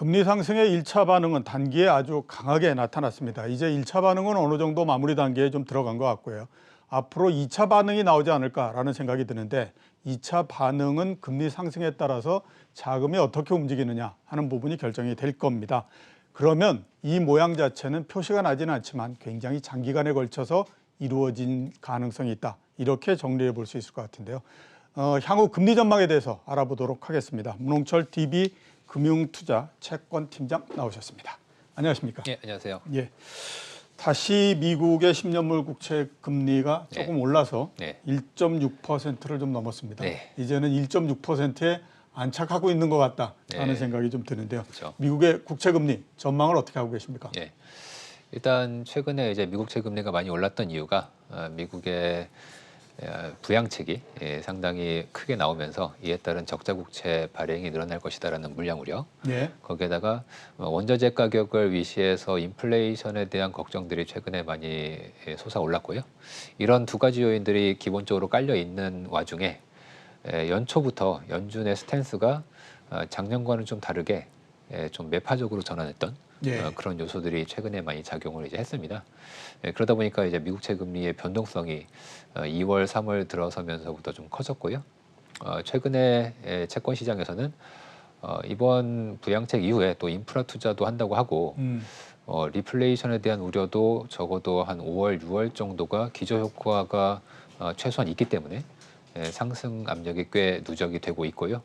금리 상승의 1차 반응은 단기에 아주 강하게 나타났습니다. 이제 1차 반응은 어느 정도 마무리 단계에 좀 들어간 것 같고요. 앞으로 2차 반응이 나오지 않을까라는 생각이 드는데 2차 반응은 금리 상승에 따라서 자금이 어떻게 움직이느냐 하는 부분이 결정이 될 겁니다. 그러면 이 모양 자체는 표시가 나지는 않지만 굉장히 장기간에 걸쳐서 이루어진 가능성이 있다. 이렇게 정리해 볼 수 있을 것 같은데요. 향후 금리 전망에 대해서 알아보도록 하겠습니다. 문홍철 DB 금융투자 채권팀장 나오셨습니다. 안녕하십니까? 예, 안녕하세요. 예. 다시 미국의 10년물 국채 금리가 조금 올라서 1.6%를 좀 넘었습니다. 이제는 1.6%에 안착하고 있는 것 같다라는 생각이 좀 드는데요. 그렇죠. 미국의 국채 금리 전망을 어떻게 하고 계십니까? 예. 일단 최근에 이제 미국 채금리가 많이 올랐던 이유가 미국의 부양책이 상당히 크게 나오면서 이에 따른 적자 국채 발행이 늘어날 것이다라는 물량 우려. 거기에다가 원자재 가격을 위시해서 인플레이션에 대한 걱정들이 최근에 많이 솟아올랐고요. 이런 두 가지 요인들이 기본적으로 깔려 있는 와중에 연초부터 연준의 스탠스가 작년과는 좀 다르게 좀 매파적으로 전환했던 그런 요소들이 최근에 많이 작용을 이제 했습니다. 그러다 보니까 이제 미국채 금리의 변동성이 2월, 3월 들어서면서부터 좀 커졌고요. 최근에 채권 시장에서는 이번 부양책 이후에 또 인프라 투자도 한다고 하고 리플레이션에 대한 우려도 적어도 한 5월, 6월 정도가 기저효과가 최소한 있기 때문에 상승 압력이 꽤 누적이 되고 있고요.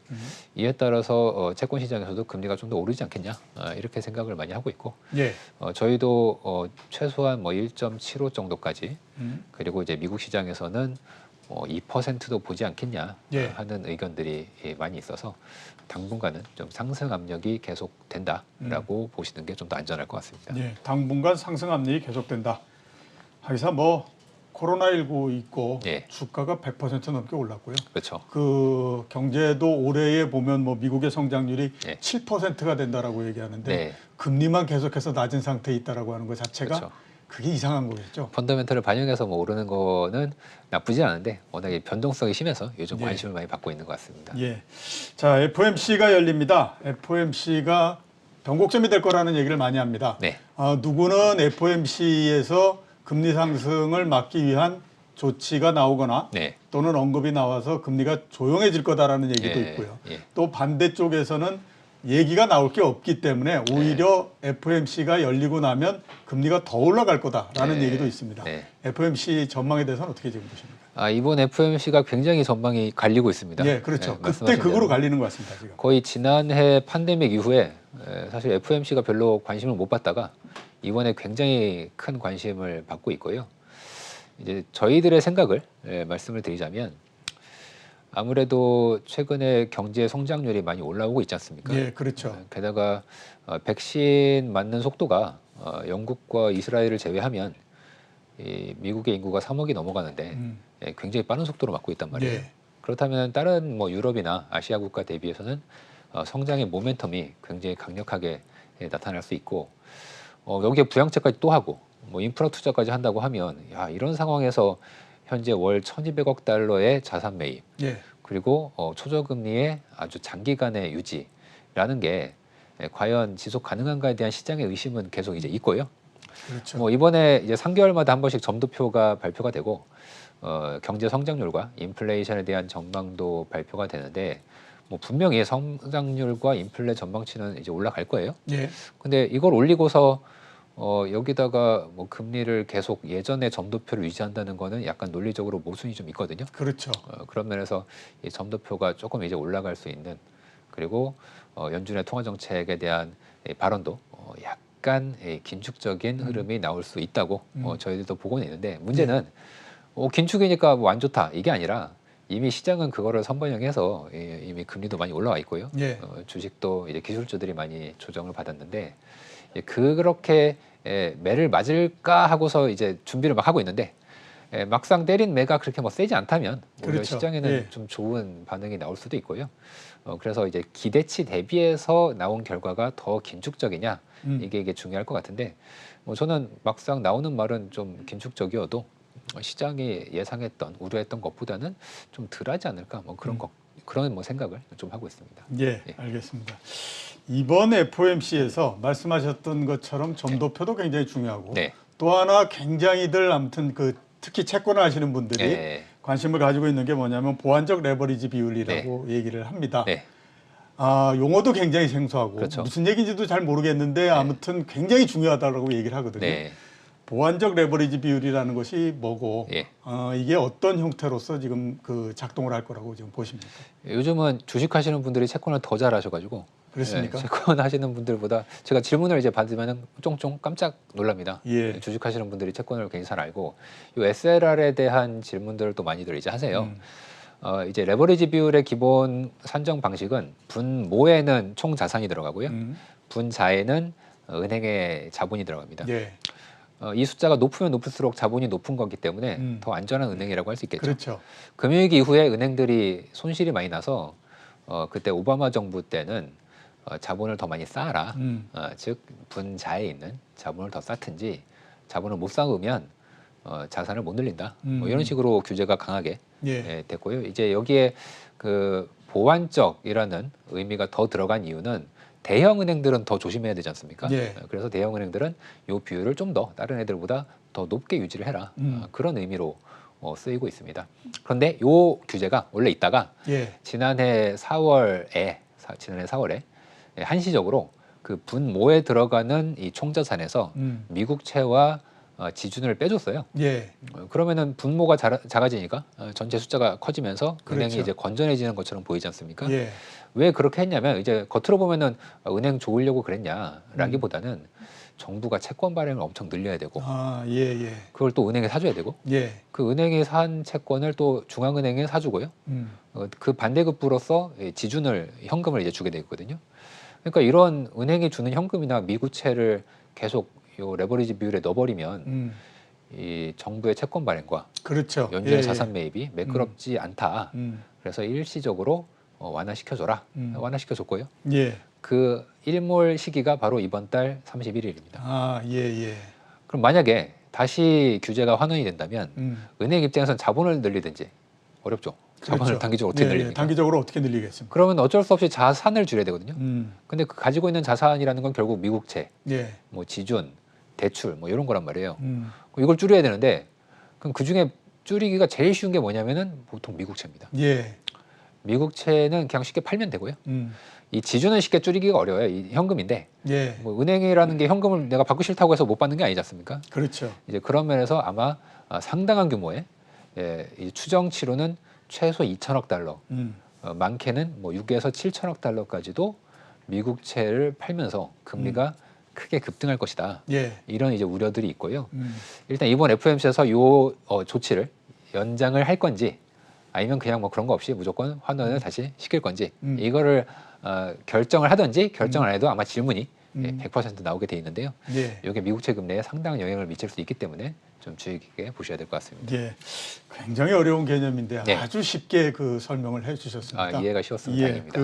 이에 따라서 채권 시장에서도 금리가 좀 더 오르지 않겠냐 이렇게 생각을 많이 하고 있고 저희도 최소한 뭐 1.75 정도까지 그리고 이제 미국 시장에서는 2%도 보지 않겠냐 하는 의견들이 많이 있어서 당분간은 좀 상승 압력이 계속된다라고 보시는 게 좀 더 안전할 것 같습니다. 당분간 상승 압력이 계속된다. 하기사 뭐 코로나19 있고 주가가 100% 넘게 올랐고요. 그렇죠. 그 경제도 올해에 보면 뭐 미국의 성장률이 7%가 된다라고 얘기하는데 금리만 계속해서 낮은 상태에 있다라고 하는 것 자체가 그게 이상한 거겠죠. 펀더멘털을 반영해서 뭐 오르는 거는 나쁘지 않은데 워낙에 변동성이 심해서 요즘 관심을 많이 받고 있는 것 같습니다. 자, FOMC가 열립니다. FOMC가 변곡점이 될 거라는 얘기를 많이 합니다. 누구는 FOMC에서 금리 상승을 막기 위한 조치가 나오거나 또는 언급이 나와서 금리가 조용해질 거다라는 얘기도 있고요. 또 반대쪽에서는 얘기가 나올 게 없기 때문에 오히려 FOMC가 열리고 나면 금리가 더 올라갈 거다라는 얘기도 있습니다. FOMC 전망에 대해서는 어떻게 지금 보십니까? 이번 FOMC가 굉장히 전망이 갈리고 있습니다. 그렇죠. 그때 극으로 갈리는 것 같습니다. 지금. 거의 지난해 팬데믹 이후에 사실 FOMC가 별로 관심을 못 받다가 이번에 굉장히 큰 관심을 받고 있고요. 이제 저희들의 생각을 말씀을 드리자면 아무래도 최근에 경제 성장률이 많이 올라오고 있지 않습니까? 그렇죠. 게다가 백신 맞는 속도가 영국과 이스라엘을 제외하면 이 미국의 인구가 3억이 넘어가는데 굉장히 빠른 속도로 맞고 있단 말이에요. 그렇다면 다른 뭐 유럽이나 아시아 국가 대비해서는 성장의 모멘텀이 굉장히 강력하게 나타날 수 있고 여기에 부양책까지 또 하고 뭐 인프라 투자까지 한다고 하면 이런 상황에서 현재 월 1,200억 달러의 자산 매입 그리고 초저금리의 아주 장기간의 유지라는 게 과연 지속 가능한가에 대한 시장의 의심은 계속 이제 있고요. 뭐 이번에 이제 3개월마다 한 번씩 점도표가 발표가 되고 경제 성장률과 인플레이션에 대한 전망도 발표가 되는데 뭐 분명히 성장률과 인플레 전망치는 이제 올라갈 거예요. 근데 이걸 올리고서 여기다가 뭐 금리를 계속 예전의 점도표를 유지한다는 거는 약간 논리적으로 모순이 좀 있거든요. 그렇죠. 그런 면에서 이 점도표가 조금 이제 올라갈 수 있는 그리고 연준의 통화 정책에 대한 발언도 약간 긴축적인 흐름이 나올 수 있다고 저희들도 보고는 있는데 문제는 긴축이니까 뭐 안 좋다 이게 아니라 이미 시장은 그거를 선반영해서 이미 금리도 많이 올라와 있고요. 주식도 이제 기술주들이 많이 조정을 받았는데 그렇게 매를 맞을까 하고서 이제 준비를 막 하고 있는데 막상 때린 매가 그렇게 뭐 세지 않다면 오히려 시장에는 좀 좋은 반응이 나올 수도 있고요. 그래서 이제 기대치 대비해서 나온 결과가 더 긴축적이냐 이게 중요할 것 같은데 뭐 저는 막상 나오는 말은 좀 긴축적이어도 시장이 예상했던 우려했던 것보다는 좀 덜하지 않을까 뭐 그런 그런 뭐 생각을 좀 하고 있습니다. 예, 예. 알겠습니다. 이번 FOMC에서 말씀하셨던 것처럼 점도표도 굉장히 중요하고 네. 또 하나 굉장히들 아무튼 그 특히 채권을 하시는 분들이 네. 관심을 가지고 있는 게 뭐냐면 보완적 레버리지 비율이라고 얘기를 합니다. 네. 용어도 굉장히 생소하고 그렇죠. 무슨 얘기인지도 잘 모르겠는데 아무튼 굉장히 중요하다고 얘기를 하거든요. 네. 보완적 레버리지 비율이라는 것이 뭐고 예. 이게 어떤 형태로서 지금 그 작동을 할 거라고 지금 보십니까? 요즘은 주식하시는 분들이 채권을 더 잘하셔가지고 그렇습니까? 채권 하시는 분들보다 제가 질문을 이제 받으면 쫑쫑 깜짝 놀랍니다. 예. 주식하시는 분들이 채권을 굉장히 잘 알고 이 SLR에 대한 질문들을 또 많이들 이제 하세요. 이제 레버리지 비율의 기본 산정 방식은 분모에는 총 자산이 들어가고요. 분자에는 은행의 자본이 들어갑니다. 예. 이 숫자가 높으면 높을수록 자본이 높은 거기 때문에 더 안전한 은행이라고 할 수 있겠죠. 그렇죠. 금융위기 이후에 은행들이 손실이 많이 나서 그때 오바마 정부 때는 자본을 더 많이 쌓아라. 즉 분자에 있는 자본을 더 쌓든지 자본을 못 쌓으면 자산을 못 늘린다. 뭐 이런 식으로 규제가 강하게 됐고요. 이제 여기에 그 보완적이라는 의미가 더 들어간 이유는 대형 은행들은 더 조심해야 되지 않습니까? 그래서 대형 은행들은 이 비율을 좀 더 다른 애들보다 더 높게 유지를 해라. 그런 의미로 쓰이고 있습니다. 그런데 이 규제가 원래 있다가 지난해 4월에 한시적으로 그 분모에 들어가는 이 총자산에서 미국채와 지준을 빼줬어요. 그러면은 분모가 작아지니까 전체 숫자가 커지면서 은행이 그렇죠. 이제 건전해지는 것처럼 보이지 않습니까? 왜 그렇게 했냐면 이제 겉으로 보면은 은행 좋으려고 그랬냐라기보다는 정부가 채권 발행을 엄청 늘려야 되고 그걸 또 은행에 사줘야 되고 그 은행에 산 채권을 또 중앙은행에 사주고요. 그 반대급부로서 지준을 현금을 이제 주게 되거든요. 그러니까 이런 은행이 주는 현금이나 미국채를 계속 요 레버리지 비율에 넣어버리면 이 정부의 채권 발행과 그렇죠. 연준의 자산 매입이 매끄럽지 않다. 그래서 일시적으로 완화시켜줘라. 완화시켜줬고요. 그 일몰 시기가 바로 이번 달 31일입니다. 그럼 만약에 다시 규제가 환원이 된다면 은행 입장에서는 자본을 늘리든지 어렵죠. 자본을 그렇죠. 단기적으로 어떻게 늘립니까? 단기적으로 어떻게 늘리겠습니까? 그러면 어쩔 수 없이 자산을 줄여야 되거든요. 근데 그 가지고 있는 자산이라는 건 결국 미국채, 뭐 지준, 대출 뭐 이런 거란 말이에요. 이걸 줄여야 되는데 그럼 그 중에 줄이기가 제일 쉬운 게 뭐냐면은 보통 미국채입니다. 미국채는 그냥 쉽게 팔면 되고요. 이 지준은 쉽게 줄이기가 어려워요. 이 현금인데 뭐 은행이라는 게 현금을 내가 받고 싫다고 해서 못 받는 게 아니지 않습니까? 그렇죠. 이제 그런 면에서 아마 상당한 규모의 이 추정치로는 최소 2천억 달러, 많게는 뭐 6에서 7천억 달러까지도 미국채를 팔면서 금리가 크게 급등할 것이다. 이런 이제 우려들이 있고요. 일단 이번 FOMC에서 요 조치를 연장을 할 건지 아니면 그냥 뭐 그런 거 없이 무조건 환원을 다시 시킬 건지 이거를 결정을 하든지 결정을 안 해도 아마 질문이 100% 나오게 돼 있는데요. 이게 미국채 금리에 상당한 영향을 미칠 수 있기 때문에 좀 주의 깊게 보셔야 될 것 같습니다. 굉장히 어려운 개념인데 아주 쉽게 그 설명을 해주셨습니다. 이해가 쉬웠으면 다행입니다.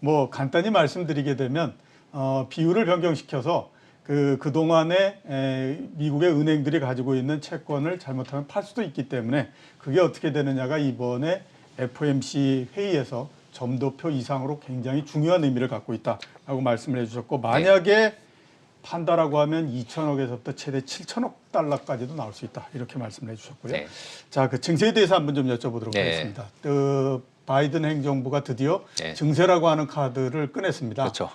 뭐 간단히 말씀드리게 되면 비율을 변경시켜서 그동안에 미국의 은행들이 가지고 있는 채권을 잘못하면 팔 수도 있기 때문에 그게 어떻게 되느냐가 이번에 FOMC 회의에서 점도표 이상으로 굉장히 중요한 의미를 갖고 있다라고 말씀을 해주셨고 만약에 판다라고 하면 2천억에서부터 최대 7천억 달러까지도 나올 수 있다 이렇게 말씀을 해주셨고요. 자, 그 증세에 대해서 한번 좀 여쭤보도록 하겠습니다. 바이든 행정부가 드디어 증세라고 하는 카드를 꺼냈습니다. 그렇죠.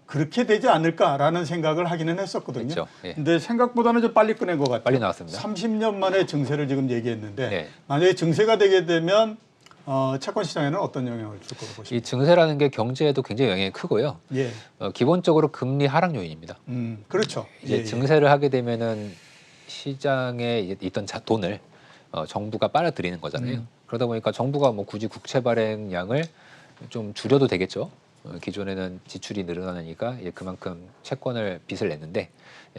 그렇게 되지 않을까라는 생각을 하기는 했었거든요. 근데 생각보다는 좀 빨리 꺼낸 것 같아요. 빨리 나왔습니다. 30년 만에 증세를 지금 얘기했는데 만약에 증세가 되게 되면 채권 시장에는 어떤 영향을 줄 거로 보십니까? 이 증세라는 게 경제에도 굉장히 영향이 크고요. 기본적으로 금리 하락 요인입니다. 그렇죠. 이제 증세를 하게 되면은 시장에 있던 돈을 정부가 빨아들이는 거잖아요. 그러다 보니까 정부가 뭐 굳이 국채 발행량을 좀 줄여도 되겠죠. 기존에는 지출이 늘어나니까 그만큼 채권을 빚을 냈는데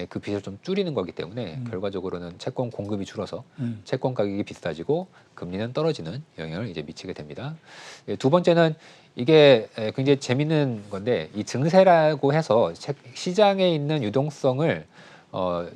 그 빚을 좀 줄이는 거기 때문에 결과적으로는 채권 공급이 줄어서 채권 가격이 비싸지고 금리는 떨어지는 영향을 이제 미치게 됩니다. 두 번째는 이게 굉장히 재밌는 건데 이 증세라고 해서 시장에 있는 유동성을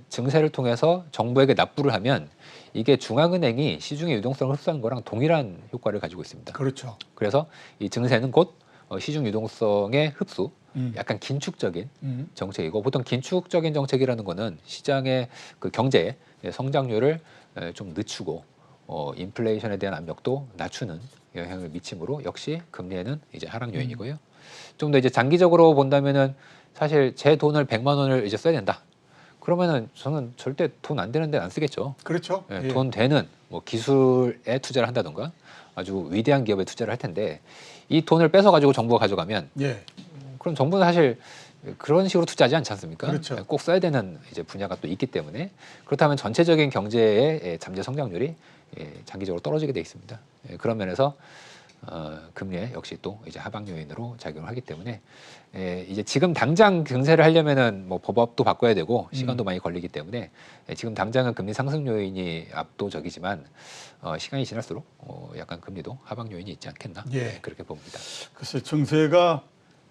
증세를 통해서 정부에게 납부를 하면 이게 중앙은행이 시중의 유동성을 흡수하는 거랑 동일한 효과를 가지고 있습니다. 그렇죠. 그래서 이 증세는 곧 시중 유동성의 흡수, 음. 약간 긴축적인 정책이고, 보통 긴축적인 정책이라는 거는 시장의 그 경제의 성장률을 좀 늦추고 인플레이션에 대한 압력도 낮추는 영향을 미치므로 역시 금리에는 이제 하락 요인이고요. 좀 더 이제 장기적으로 본다면은 사실 제 돈을 100만 원을 이제 써야 된다. 그러면은 저는 절대 돈 안 되는 데 안 쓰겠죠. 그렇죠. 예, 예. 돈 되는 뭐 기술에 투자를 한다던가 아주 위대한 기업에 투자를 할 텐데, 이 돈을 뺏어 가지고 정부가 가져가면 예. 그럼 정부는 사실 그런 식으로 투자하지 않지 않습니까? 그렇죠. 꼭 써야 되는 이제 분야가 또 있기 때문에, 그렇다면 전체적인 경제의 잠재 성장률이 장기적으로 떨어지게 돼 있습니다. 그런 면에서 금리에 역시 또 이제 하방 요인으로 작용을 하기 때문에 이제 지금 당장 증세를 하려면은 뭐 법도 바꿔야 되고 시간도 많이 걸리기 때문에 지금 당장은 금리 상승 요인이 압도적이지만 시간이 지날수록 약간 금리도 하방 요인이 있지 않겠나, 예. 그렇게 봅니다. 글쎄 증세가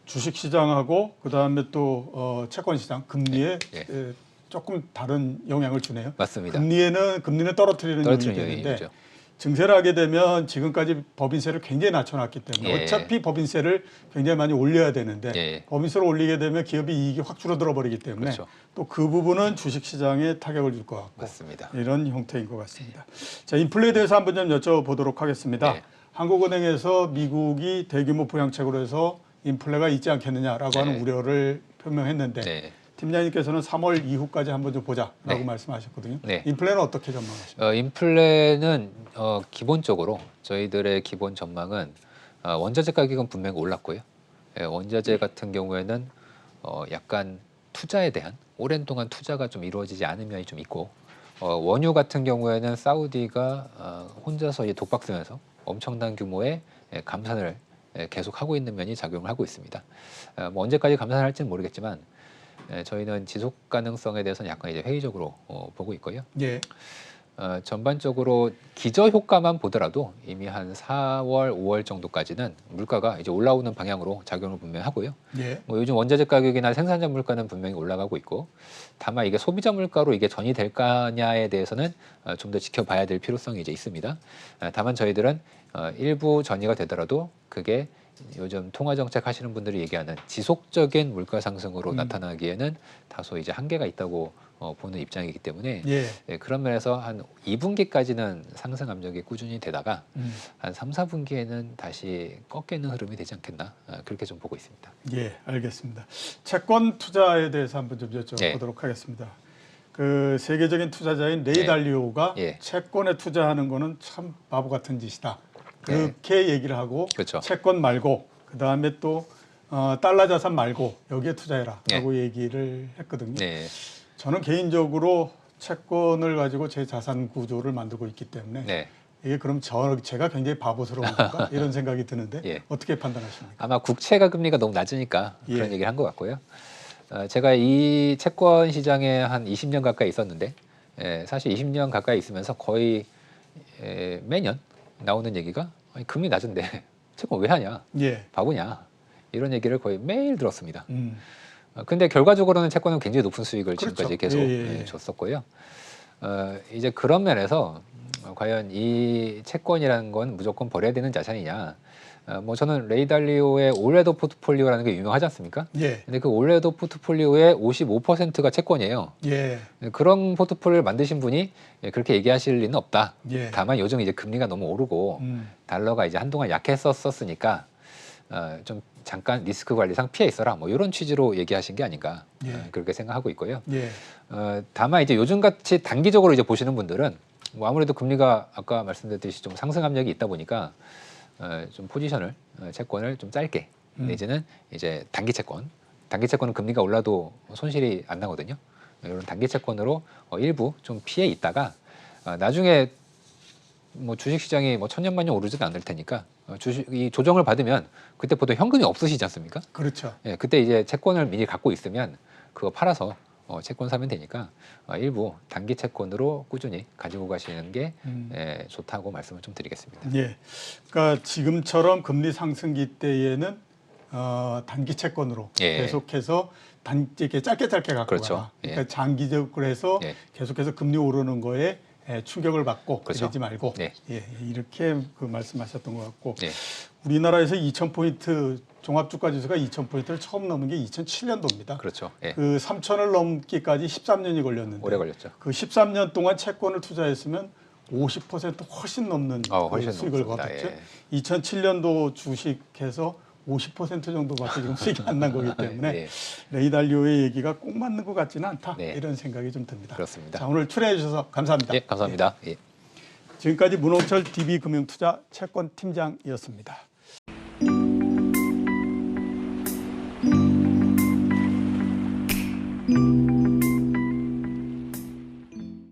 주식 시장하고 그다음에 또 채권 시장 금리에 예. 조금 다른 영향을 주네요. 맞습니다. 금리는 떨어뜨리는 떨어뜨리는 요인이 되는데 요인이죠. 증세를 하게 되면 지금까지 법인세를 굉장히 낮춰놨기 때문에 예. 어차피 법인세를 굉장히 많이 올려야 되는데 예. 법인세를 올리게 되면 기업의 이익이 확 줄어들어 버리기 때문에 그렇죠. 또 그 부분은 주식 시장에 타격을 줄 것 같고 맞습니다. 이런 형태인 것 같습니다. 자, 인플레에 대해서 한번 좀 여쭤보도록 하겠습니다. 네. 한국은행에서 미국이 대규모 부양책으로 해서 인플레가 있지 않겠느냐라고 하는 네. 우려를 표명했는데 네. 팀장님께서는 3월 이후까지 한번 좀 보자라고 네. 말씀하셨거든요. 네. 인플레는 어떻게 전망하십니까? 인플레는 기본적으로 저희들의 기본 전망은 원자재 가격은 분명히 올랐고요. 원자재 같은 경우에는 약간 투자에 대한 오랜 동안 투자가 좀 이루어지지 않은 면이 좀 있고, 원유 같은 경우에는 사우디가 혼자서 이제 독박 쓰면서 엄청난 규모의 감산을 계속 하고 있는 면이 작용을 하고 있습니다. 뭐 언제까지 감산을 할지는 모르겠지만 저희는 지속 가능성에 대해서는 약간 이제 회의적으로 보고 있고요. 예. 전반적으로 기저 효과만 보더라도 이미 한 4월, 5월 정도까지는 물가가 이제 올라오는 방향으로 작용을 분명히 하고요. 예. 뭐 요즘 원자재 가격이나 생산자 물가는 분명히 올라가고 있고, 다만 이게 소비자 물가로 이게 전이 될 거냐에 대해서는 좀 더 지켜봐야 될 필요성이 이제 있습니다. 다만 저희들은 일부 전이가 되더라도 그게 요즘 통화 정책 하시는 분들이 얘기하는 지속적인 물가 상승으로 나타나기에는 다소 이제 한계가 있다고 보는 입장이기 때문에 예. 그런 면에서 한 2분기까지는 상승 압력이 꾸준히 되다가 한 3, 4분기에는 다시 꺾이는 흐름이 되지 않겠나, 그렇게 좀 보고 있습니다. 예, 알겠습니다. 채권 투자에 대해서 한번 좀 여쭤보도록 하겠습니다. 그 세계적인 투자자인 레이 달리오가 예. 채권에 투자하는 거는 참 바보 같은 짓이다. 그렇게 얘기를 하고 그렇죠. 채권 말고 그다음에 또 달러 자산 말고 여기에 투자해라라고 얘기를 했거든요. 네. 저는 개인적으로 채권을 가지고 제 자산 구조를 만들고 있기 때문에 네. 이게 그럼 제가 굉장히 바보스러운 건가 이런 생각이 드는데 예. 어떻게 판단하십니까? 아마 국채가 금리가 너무 낮으니까 예. 그런 얘기를 한 것 같고요. 제가 이 채권 시장에 한 20년 가까이 있었는데, 사실 20년 가까이 있으면서 거의 매년 나오는 얘기가 아니, 금리 낮은데 채권 왜 하냐, 예. 바보냐, 이런 얘기를 거의 매일 들었습니다. 근데 결과적으로는 채권은 굉장히 높은 수익을 그렇죠. 지금까지 계속 예. 줬었고요. 이제 그런 면에서 과연 이 채권이라는 건 무조건 버려야 되는 자산이냐? 뭐 저는 레이 달리오의 올레도 포트폴리오라는 게 유명하지 않습니까? 예. 근데 그 올레도 포트폴리오의 55%가 채권이에요. 예. 그런 포트폴리오를 만드신 분이 그렇게 얘기하실 리는 없다. 예. 다만 요즘 이제 금리가 너무 오르고 달러가 이제 한동안 약했었으니까 좀 잠깐 리스크 관리상 피해 있어라, 뭐 이런 취지로 얘기하신 게 아닌가, 그렇게 생각하고 있고요. 예. 다만 이제 요즘 같이 단기적으로 이제 보시는 분들은 뭐 아무래도 금리가 아까 말씀드렸듯이 좀 상승 압력이 있다 보니까 좀 포지션을 채권을 좀 짧게 내지는 이제 단기 채권은 금리가 올라도 손실이 안 나거든요. 이런 단기 채권으로 일부 좀 피해 있다가 나중에 뭐 주식시장이 뭐 천년만년 오르지는 않을 테니까 이 조정을 받으면 그때 보통 현금이 없으시지 않습니까? 그렇죠. 예, 그때 이제 채권을 미리 갖고 있으면 그거 팔아서 채권 사면 되니까 일부 단기 채권으로 꾸준히 가지고 가시는 게 좋다고 말씀을 좀 드리겠습니다. 예. 그러니까 지금처럼 금리 상승기 때에는 단기 채권으로 계속해서 이렇게 짧게 갖고 그렇죠. 가라. 그러니까 장기적으로 해서 계속해서 금리 오르는 거에 충격을 받고 그렇죠. 그러지 말고 네. 이렇게 그 말씀하셨던 것 같고 네. 우리나라에서 2,000포인트 종합주가지수가 2,000포인트를 처음 넘은 게 2007년도입니다. 그렇죠. 예. 그 3,000을 넘기까지 13년이 걸렸는데 오래 걸렸죠. 그 13년 동안 채권을 투자했으면 50% 훨씬 넘는 훨씬 그 수익을 넘습니다. 거뒀죠. 예. 2007년도 주식해서 50% 정도밖에 지금 수익이 안 난 거기 때문에 예. 레이 달리오의 얘기가 꼭 맞는 것 같지는 않다. 네. 이런 생각이 좀 듭니다. 그렇습니다. 자, 오늘 출연해 주셔서 감사합니다. 예, 감사합니다. 예. 지금까지 문홍철 DB금융투자 채권팀장이었습니다.